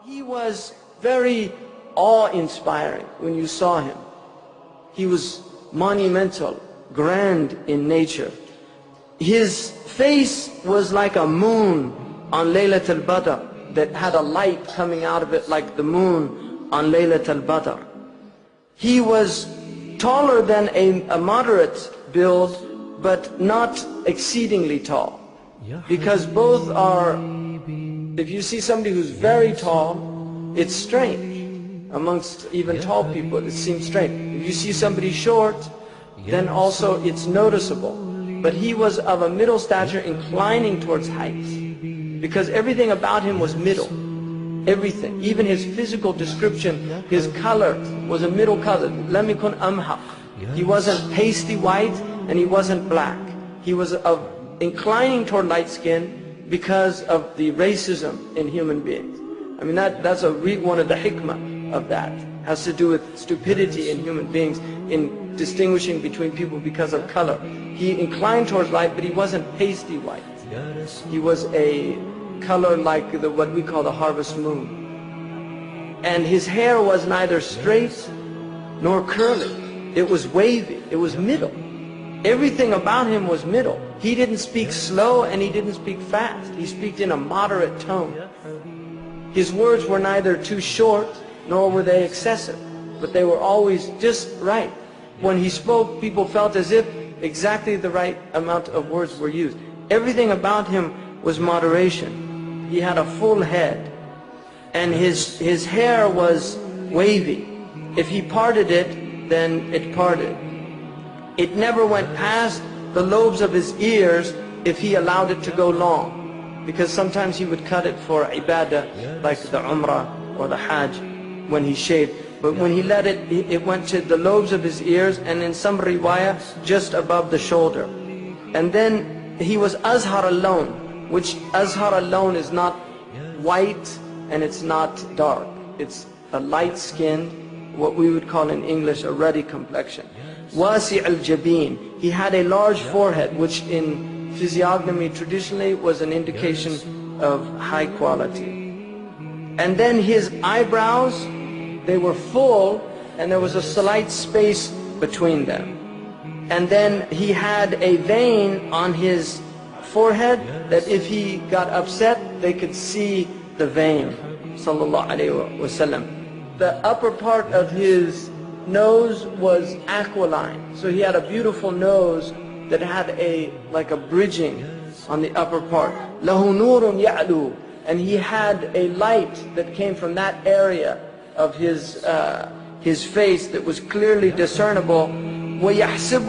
He was very awe-inspiring when you saw him. He was monumental, grand in nature. His face was like a moon on Laylat al-Badr that had a light coming out of it like the moon on Laylat al-Badr. He was taller than a moderate build, but not exceedingly tall. Because both are, if you see somebody who's very tall, it's strange. Amongst even tall people, it seems strange. If you see somebody short, then also it's noticeable. But he was of a middle stature inclining towards height. Because everything about him was middle. Everything. Even his physical description, his color was a middle color. Lam yakun amhaq. He wasn't pasty white and he wasn't black. He was of inclining toward light skin because of the racism in human beings. I mean, that's one of the hikmah of that. Has to do with stupidity in human beings in distinguishing between people because of color. He inclined towards light, but he wasn't pasty white. He was a color like what we call the harvest moon. And his hair was neither straight nor curly. It was wavy. It was middle. Everything about him was middle. He didn't speak slow and he didn't speak fast. He spoke in a moderate tone. His words were neither too short nor were they excessive, but they were always just right. When he spoke, people felt as if exactly the right amount of words were used. Everything about him was moderation. He had a full head, and his hair was wavy. If he parted it, then it parted. It never went past the lobes of his ears if he allowed it to go long, because sometimes he would cut it for ibadah, like the umrah or the hajj, when he shaved. But when he let it, it went to the lobes of his ears, and in some riwayah, just above the shoulder. And then he was azhar al-lawn, which azhar al-lawn is not white and it's not dark. It's a light-skinned, what we would call in English a ruddy complexion. Wasi' al-jabeen. He had a large forehead, which in physiognomy traditionally was an indication of high quality. And then his eyebrows, they were full and there was a slight space between them. And then he had a vein on his forehead that if he got upset, they could see the vein. Sallallahu Alaihi Wasallam. The upper part of his nose was aquiline. So he had a beautiful nose that had like a bridging on the upper part. Lahu nurun ya'lu. And he had a light that came from that area of his face that was clearly discernible. وَيَحْسِبُهُ